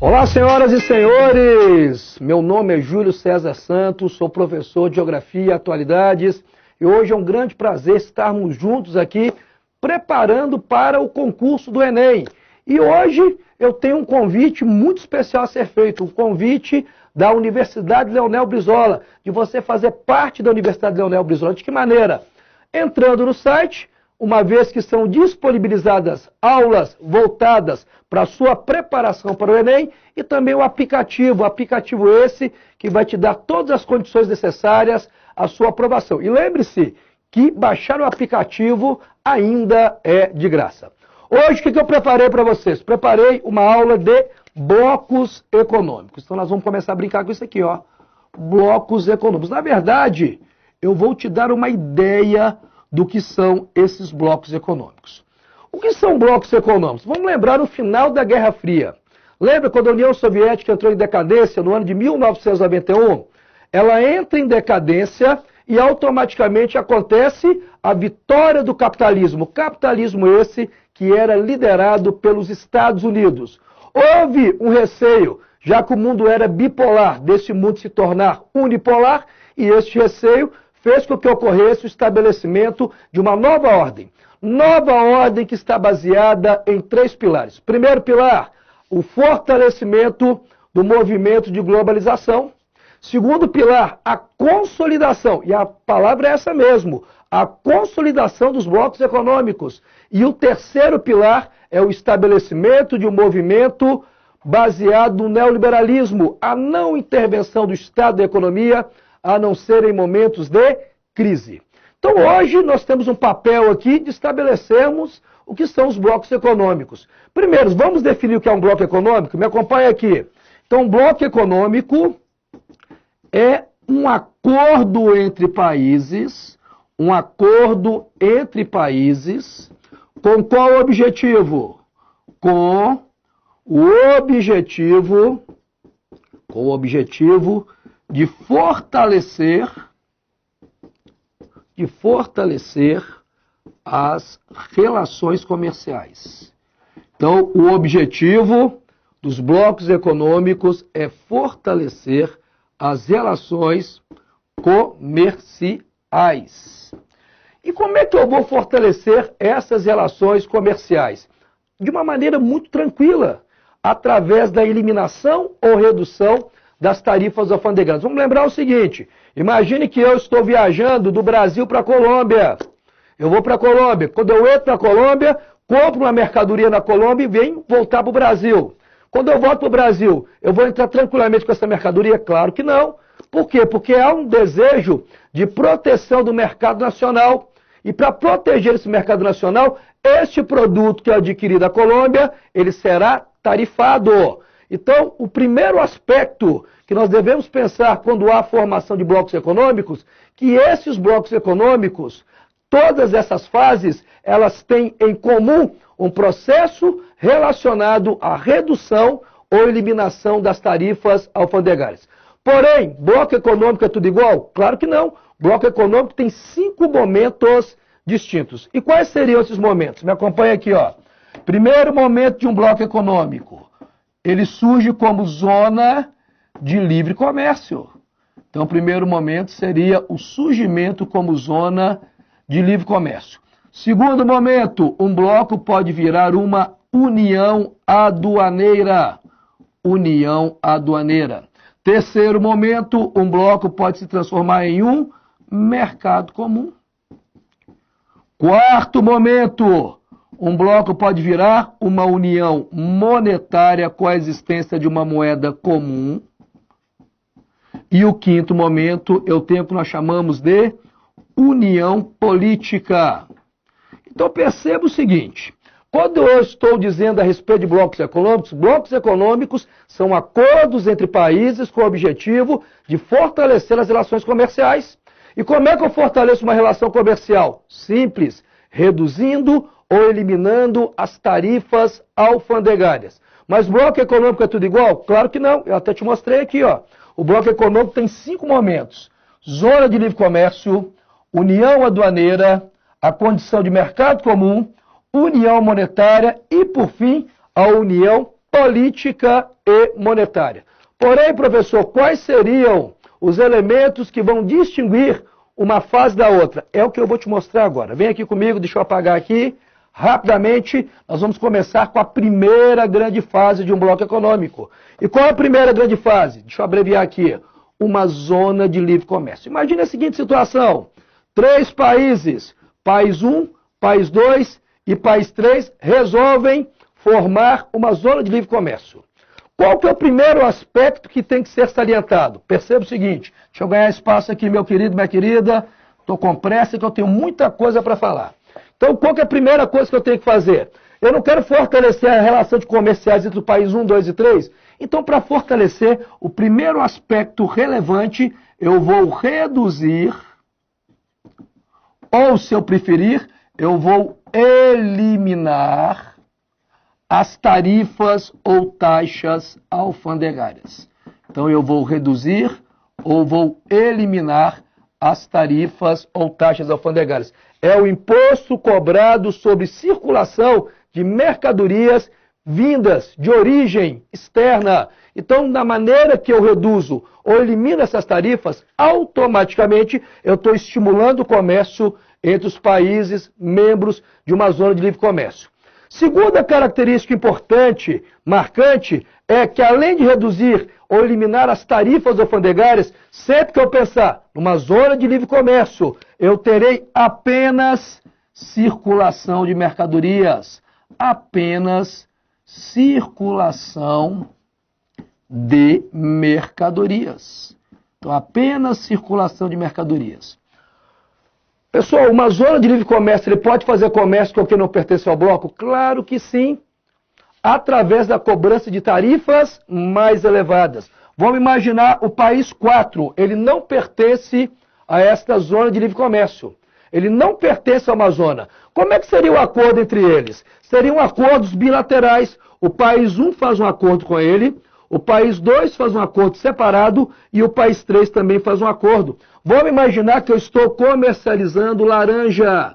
Olá, senhoras e senhores! Meu nome é Júlio César Santos, sou professor de Geografia e Atualidades e hoje é um grande prazer estarmos juntos aqui preparando para o concurso do Enem. E hoje eu tenho um convite muito especial a ser feito, um convite da Universidade Leonel Brizola, de você fazer parte da Universidade Leonel Brizola. De que maneira? Entrando no site, uma vez que são disponibilizadas aulas voltadas para a sua preparação para o Enem e também o aplicativo esse que vai te dar todas as condições necessárias à sua aprovação. E lembre-se que baixar o aplicativo ainda é de graça. Hoje, o que eu preparei para vocês? Preparei uma aula de blocos econômicos. Então, nós vamos começar a brincar com isso aqui, ó. Blocos econômicos. Na verdade, eu vou te dar uma ideia do que são esses blocos econômicos. O que são blocos econômicos? Vamos lembrar no final da Guerra Fria. Lembra quando a União Soviética entrou em decadência no ano de 1991? Ela entra em decadência e automaticamente acontece a vitória do capitalismo. Capitalismo esse que era liderado pelos Estados Unidos. Houve um receio, já que o mundo era bipolar, desse mundo se tornar unipolar, e este receio fez com que ocorresse o estabelecimento de uma nova ordem. Nova ordem que está baseada em 3 pilares. Primeiro pilar, o fortalecimento do movimento de globalização. Segundo pilar, a consolidação, e a palavra é essa mesmo, a consolidação dos blocos econômicos. E o terceiro pilar é o estabelecimento de um movimento baseado no neoliberalismo, a não intervenção do Estado da economia, a não ser em momentos de crise. Então hoje nós temos um papel aqui de estabelecermos o que são os blocos econômicos. Primeiro, vamos definir o que é um bloco econômico? Me acompanha aqui. Então, um bloco econômico é um acordo entre países, com qual objetivo? Com o objetivo de fortalecer as relações comerciais. Então, o objetivo dos blocos econômicos é fortalecer as relações comerciais. E como é que eu vou fortalecer essas relações comerciais? De uma maneira muito tranquila, através da eliminação ou redução das tarifas alfandegárias. Vamos lembrar o seguinte, imagine que eu estou viajando do Brasil para a Colômbia. Eu vou para a Colômbia. Quando eu entro na Colômbia, compro uma mercadoria na Colômbia e venho voltar para o Brasil. Quando eu volto para o Brasil, eu vou entrar tranquilamente com essa mercadoria? Claro que não. Por quê? Porque há um desejo de proteção do mercado nacional. E para proteger esse mercado nacional, este produto que é adquirido da Colômbia, ele será tarifado. Então, o primeiro aspecto que nós devemos pensar quando há formação de blocos econômicos, que esses blocos econômicos, todas essas fases, elas têm em comum um processo relacionado à redução ou eliminação das tarifas alfandegárias. Porém, bloco econômico é tudo igual? Claro que não. Bloco econômico tem 5 momentos distintos. E quais seriam esses momentos? Me acompanha aqui, ó. Primeiro momento de um bloco econômico. Ele surge como zona de livre comércio. Então, o primeiro momento seria o surgimento como zona de livre comércio. Segundo momento, um bloco pode virar uma união aduaneira. União aduaneira. Terceiro momento, um bloco pode se transformar em um mercado comum. Quarto momento, um bloco pode virar uma união monetária com a existência de uma moeda comum. E o quinto momento é o tempo que nós chamamos de união política. Então perceba o seguinte, quando eu estou dizendo a respeito de blocos econômicos são acordos entre países com o objetivo de fortalecer as relações comerciais. E como é que eu fortaleço uma relação comercial? Simples, reduzindo ou eliminando as tarifas alfandegárias. Mas bloco econômico é tudo igual? Claro que não. Eu até te mostrei aqui, ó. O bloco econômico tem 5 momentos. Zona de livre comércio, união aduaneira, a condição de mercado comum, união monetária e, por fim, a união política e monetária. Porém, professor, quais seriam os elementos que vão distinguir uma fase da outra? É o que eu vou te mostrar agora. Vem aqui comigo, deixa eu apagar aqui. Rapidamente, nós vamos começar com a primeira grande fase de um bloco econômico. E qual é a primeira grande fase? Deixa eu abreviar aqui. Uma zona de livre comércio. Imagine a seguinte situação. 3 países, país 1, país 2 e país 3, resolvem formar uma zona de livre comércio. Qual que é o primeiro aspecto que tem que ser salientado? Perceba o seguinte, deixa eu ganhar espaço aqui, meu querido, minha querida. Estou com pressa que eu tenho muita coisa para falar. Então, qual que é a primeira coisa que eu tenho que fazer? Eu não quero fortalecer a relação de comerciais entre o país 1, 2 e 3. Então, para fortalecer o primeiro aspecto relevante, eu vou reduzir, ou se eu preferir, eu vou eliminar as tarifas ou taxas alfandegárias. Então, eu vou reduzir ou vou eliminar as tarifas ou taxas alfandegárias. É o imposto cobrado sobre circulação de mercadorias vindas de origem externa. Então, da maneira que eu reduzo ou elimino essas tarifas, automaticamente eu estou estimulando o comércio entre os países membros de uma zona de livre comércio. Segunda característica importante, marcante, é que além de reduzir ou eliminar as tarifas alfandegárias, sempre que eu pensar numa zona de livre comércio, eu terei apenas circulação de mercadorias. Apenas circulação de mercadorias. Então, apenas circulação de mercadorias. Pessoal, uma zona de livre comércio, ele pode fazer comércio com quem não pertence ao bloco? Claro que sim, através da cobrança de tarifas mais elevadas. Vamos imaginar o país 4, ele não pertence a esta zona de livre comércio. Ele não pertence a uma zona. Como é que seria o acordo entre eles? Seriam acordos bilaterais. O país 1 faz um acordo com ele, o país 2 faz um acordo separado e o país 3 também faz um acordo. Vamos imaginar que eu estou comercializando laranja.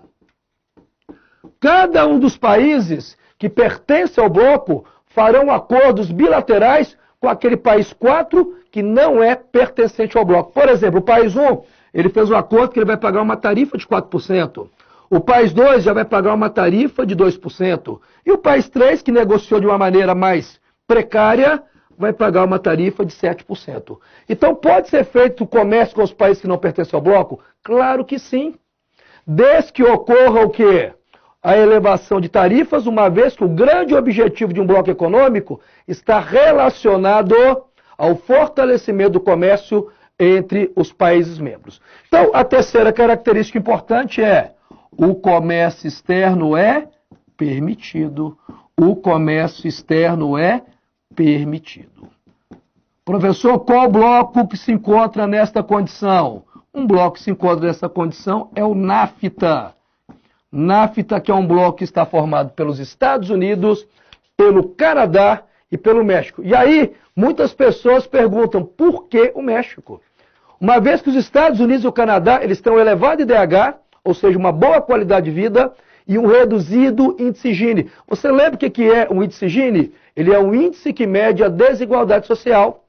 Cada um dos países que pertence ao bloco farão acordos bilaterais com aquele país 4 que não é pertencente ao bloco. Por exemplo, o país 1, ele fez um acordo que ele vai pagar uma tarifa de 4%. O país 2 já vai pagar uma tarifa de 2%. E o país 3, que negociou de uma maneira mais precária, vai pagar uma tarifa de 7%. Então, pode ser feito comércio com os países que não pertencem ao bloco? Claro que sim. Desde que ocorra o quê? A elevação de tarifas, uma vez que o grande objetivo de um bloco econômico está relacionado ao fortalecimento do comércio entre os países membros. Então, a terceira característica importante é o comércio externo é permitido. O comércio externo é permitido. Professor, qual bloco que se encontra nesta condição? Um bloco que se encontra nessa condição é o NAFTA. NAFTA, que é um bloco que está formado pelos Estados Unidos, pelo Canadá e pelo México. E aí, muitas pessoas perguntam, por que o México? Uma vez que os Estados Unidos e o Canadá, eles têm um elevado IDH, ou seja, uma boa qualidade de vida e um reduzido índice Gini. Você lembra o que é um índice Gini? Ele é um índice que mede a desigualdade social.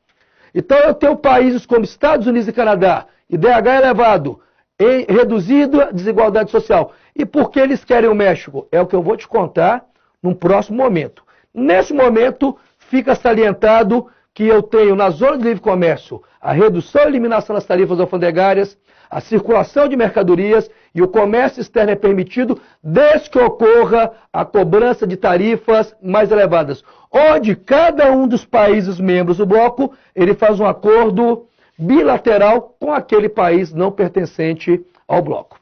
Então, eu tenho países como Estados Unidos e Canadá, IDH elevado, em reduzido a desigualdade social. E por que eles querem o México? É o que eu vou te contar num próximo momento. Nesse momento, fica salientado que eu tenho na zona de livre comércio a redução e eliminação das tarifas alfandegárias, a circulação de mercadorias e o comércio externo é permitido desde que ocorra a cobrança de tarifas mais elevadas, onde cada um dos países membros do bloco ele faz um acordo bilateral com aquele país não pertencente ao bloco.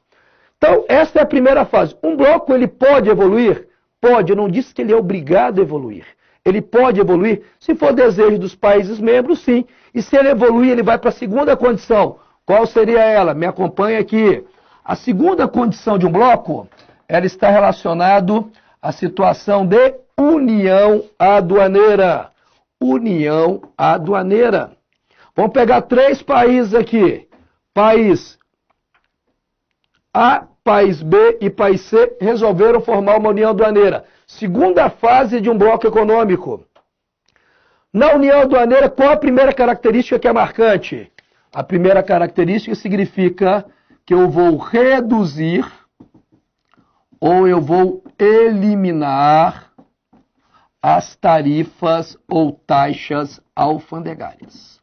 Então, essa é a primeira fase. Um bloco ele pode evoluir? Pode, eu não disse que ele é obrigado a evoluir. Ele pode evoluir se for desejo dos países membros, sim. E se ele evoluir, ele vai para a segunda condição. Qual seria ela? Me acompanha aqui. A segunda condição de um bloco, ela está relacionada à situação de união aduaneira. União aduaneira. Vamos pegar 3 países aqui. País A, país B e país C resolveram formar uma união aduaneira. Segunda fase de um bloco econômico. Na União Aduaneira, qual a primeira característica que é marcante? A primeira característica significa que eu vou reduzir ou eu vou eliminar as tarifas ou taxas alfandegárias.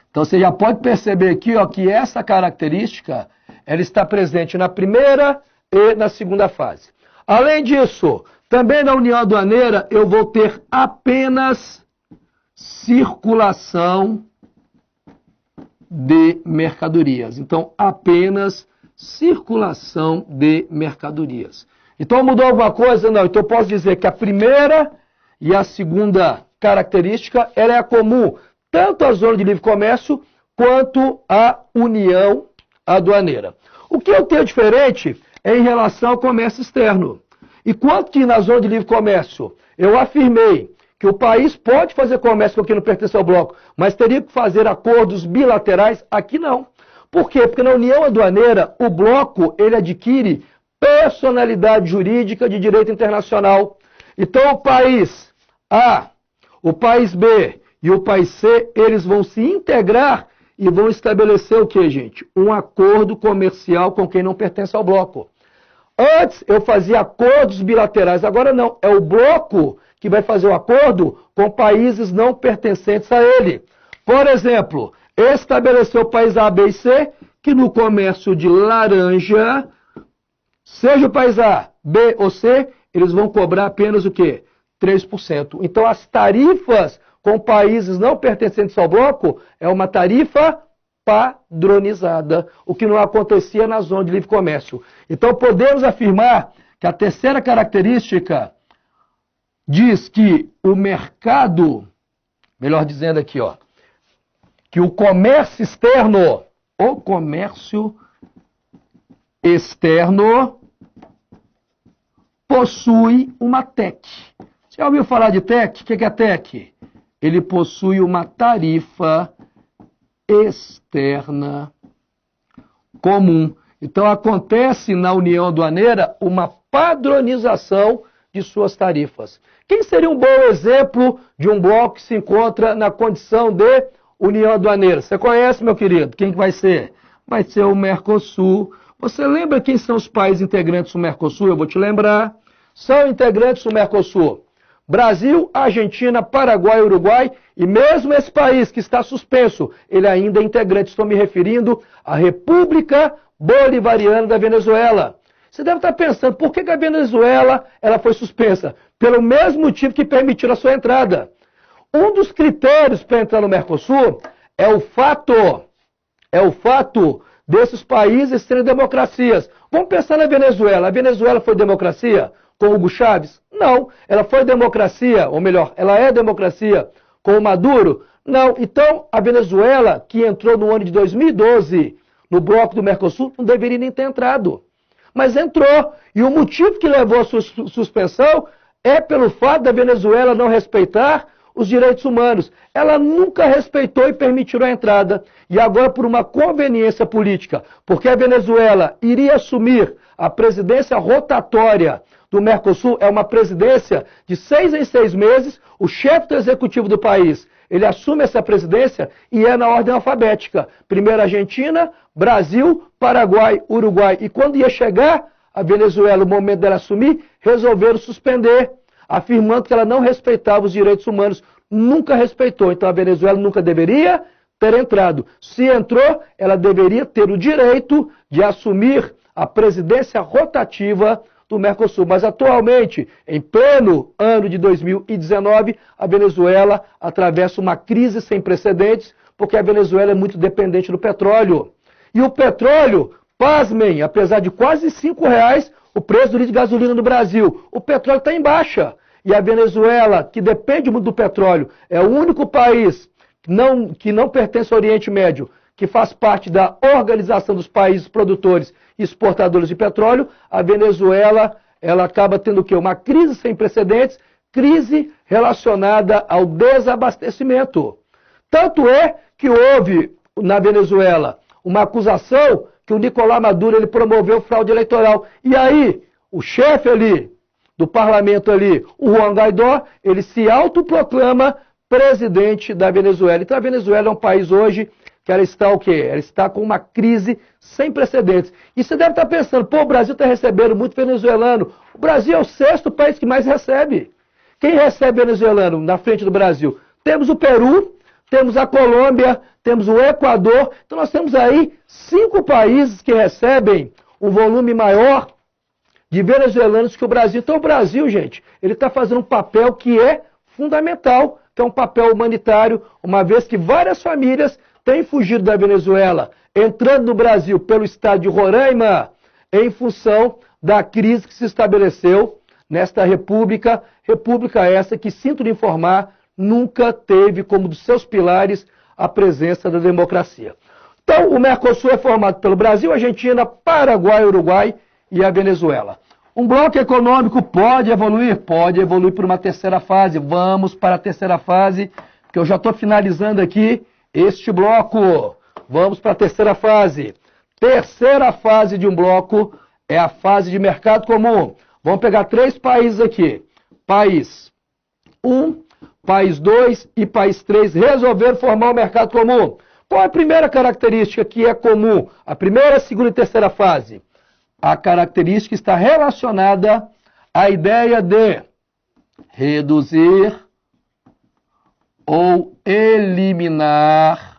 Então você já pode perceber aqui, ó, que essa característica ela está presente na primeira e na segunda fase. Além disso, também na União Aduaneira eu vou ter apenas circulação de mercadorias. Então, apenas circulação de mercadorias. Então, mudou alguma coisa? Não. Então, eu posso dizer que a primeira e a segunda característica ela é comum tanto à zona de livre comércio quanto à União Aduaneira. O que eu tenho diferente é em relação ao comércio externo. E quanto que na zona de livre comércio eu afirmei que o país pode fazer comércio com quem não pertence ao bloco, mas teria que fazer acordos bilaterais, aqui não. Por quê? Porque na União Aduaneira, o bloco ele adquire personalidade jurídica de direito internacional. Então o país A, o país B e o país C, eles vão se integrar e vão estabelecer o que, gente? Um acordo comercial com quem não pertence ao bloco. Antes eu fazia acordos bilaterais, agora não. É o bloco que vai fazer o acordo com países não pertencentes a ele. Por exemplo, estabeleceu o país A, B e C que no comércio de laranja, seja o país A, B ou C, eles vão cobrar apenas o quê? 3%. Então as tarifas com países não pertencentes ao bloco é uma tarifa padronizada, o que não acontecia na zona de livre comércio. Então podemos afirmar que a terceira característica diz que o mercado, melhor dizendo aqui, ó, que o comércio externo possui uma TEC. Você já ouviu falar de TEC? O que é TEC? Ele possui uma tarifa externa comum. Então acontece na União Aduaneira uma padronização de suas tarifas. Quem seria um bom exemplo de um bloco que se encontra na condição de União Aduaneira? Você conhece, meu querido? Quem que vai ser? Vai ser o Mercosul. Você lembra quem são os países integrantes do Mercosul? Eu vou te lembrar. São integrantes do Mercosul Brasil, Argentina, Paraguai, Uruguai e mesmo esse país que está suspenso, ele ainda é integrante. Estou me referindo à República Bolivariana da Venezuela. Você deve estar pensando, por que a Venezuela ela foi suspensa? Pelo mesmo motivo que permitiram a sua entrada. Um dos critérios para entrar no Mercosul é o fato desses países serem democracias. Vamos pensar na Venezuela. A Venezuela foi democracia com Hugo Chávez? Não. Ela foi democracia, ou melhor, ela é democracia com o Maduro? Não. Então, a Venezuela, que entrou no ano de 2012 no bloco do Mercosul, não deveria nem ter entrado. Mas entrou. E o motivo que levou a sua suspensão é pelo fato da Venezuela não respeitar os direitos humanos. Ela nunca respeitou e permitiu a entrada. E agora, por uma conveniência política, porque a Venezuela iria assumir a presidência rotatória do Mercosul, é uma presidência de 6 em 6 meses, o chefe do executivo do país, ele assume essa presidência e é na ordem alfabética. Primeiro Argentina, Brasil, Paraguai, Uruguai. E quando ia chegar a Venezuela, o momento dela assumir, resolveram suspender, afirmando que ela não respeitava os direitos humanos. Nunca respeitou. Então a Venezuela nunca deveria ter entrado. Se entrou, ela deveria ter o direito de assumir a presidência rotativa do Mercosul. Mas atualmente, em pleno ano de 2019, a Venezuela atravessa uma crise sem precedentes, porque a Venezuela é muito dependente do petróleo. E o petróleo, pasmem, apesar de quase R$5 o preço do litro de gasolina no Brasil, o petróleo está em baixa. E a Venezuela, que depende muito do petróleo, é o único país que não pertence ao Oriente Médio, que faz parte da Organização dos Países Produtores e Exportadores de Petróleo. A Venezuela, ela acaba tendo o quê? Uma crise sem precedentes, crise relacionada ao desabastecimento. Tanto é que houve na Venezuela uma acusação que o Nicolás Maduro ele promoveu fraude eleitoral. E aí, o chefe ali do parlamento ali, o Juan Guaidó, ele se autoproclama presidente da Venezuela. Então a Venezuela é um país hoje que ela está o quê? Ela está com uma crise sem precedentes. E você deve estar pensando, pô, o Brasil está recebendo muito venezuelano. O Brasil é o 6º país que mais recebe. Quem recebe venezuelano na frente do Brasil? Temos o Peru, temos a Colômbia, temos o Equador. Então nós temos aí 5 países que recebem um volume maior de venezuelanos que o Brasil. Então o Brasil, gente, ele está fazendo um papel que é fundamental, que é um papel humanitário, uma vez que várias famílias têm fugido da Venezuela, entrando no Brasil pelo estado de Roraima, em função da crise que se estabeleceu nesta república essa que, sinto lhe informar, nunca teve como dos seus pilares a presença da democracia. Então, o Mercosul é formado pelo Brasil, Argentina, Paraguai, Uruguai e a Venezuela. Um bloco econômico pode evoluir? Pode evoluir para uma terceira fase. Vamos para a terceira fase, porque eu já estou finalizando aqui este bloco. Vamos para a terceira fase. Terceira fase de um bloco é a fase de mercado comum. Vamos pegar 3 países aqui. País 1, país 2 e país 3 resolveram formar o mercado comum. Qual é a primeira característica que é comum? A primeira, segunda e terceira fase. A característica está relacionada à ideia de reduzir ou eliminar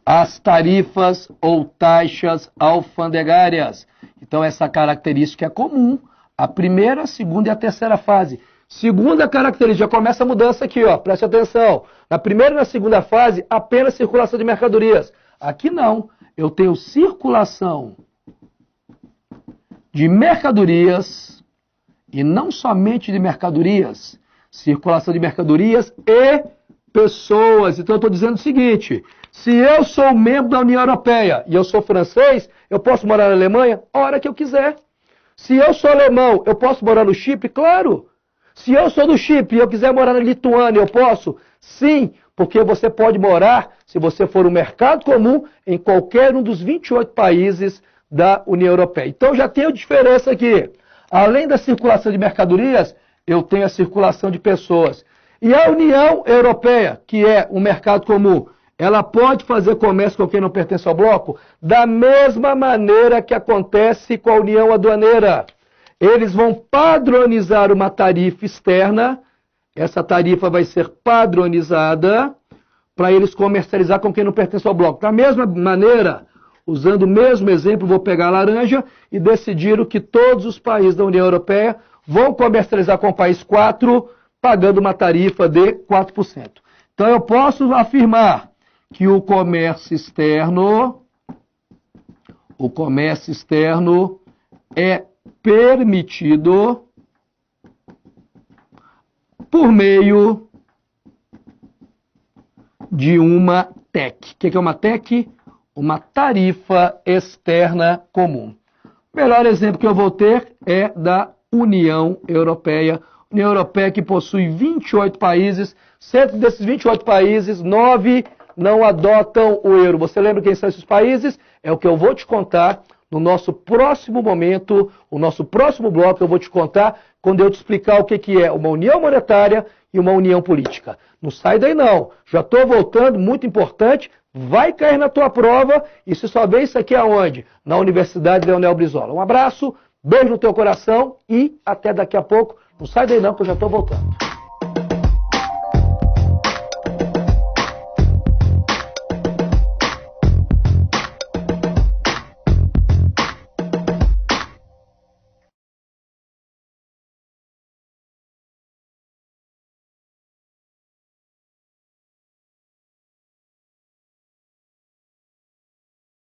as tarifas ou taxas alfandegárias. Então, essa característica é comum. A primeira, a segunda e a terceira fase. Segunda característica, já começa a mudança aqui, ó, preste atenção. Na primeira e na segunda fase, apenas circulação de mercadorias. Aqui não, eu tenho circulação de mercadorias, e não somente de mercadorias, circulação de mercadorias e pessoas. Então eu estou dizendo o seguinte, se eu sou membro da União Europeia e eu sou francês, eu posso morar na Alemanha a hora que eu quiser. Se eu sou alemão, eu posso morar no Chipre? Claro. Se eu sou do Chipre e eu quiser morar na Lituânia, eu posso? Sim, porque você pode morar, se você for um mercado comum, em qualquer um dos 28 países da União Europeia. Então já tenho diferença aqui. Além da circulação de mercadorias, eu tenho a circulação de pessoas. E a União Europeia, que é um mercado comum, ela pode fazer comércio com quem não pertence ao bloco da mesma maneira que acontece com a União Aduaneira. Eles vão padronizar uma tarifa externa, essa tarifa vai ser padronizada para eles comercializar com quem não pertence ao bloco. Da mesma maneira, usando o mesmo exemplo, vou pegar a laranja e decidiram que todos os países da União Europeia vão comercializar com o país 4, pagando uma tarifa de 4%. Então eu posso afirmar que o comércio externo é permitido por meio de uma TEC. O que é uma TEC? Uma tarifa externa comum. O melhor exemplo que eu vou ter é da União Europeia. União Europeia que possui 28 países, sendo desses 28 países, 9 não adotam o euro. Você lembra quem são esses países? É o que eu vou te contar no nosso próximo momento, o nosso próximo bloco eu vou te contar quando eu te explicar o que é uma união monetária e uma união política. Não sai daí não, já estou voltando, muito importante, vai cair na tua prova e se só vê isso aqui aonde? Na Universidade Leonel Brizola. Um abraço, beijo no teu coração e até daqui a pouco. Não sai daí não que eu já estou voltando.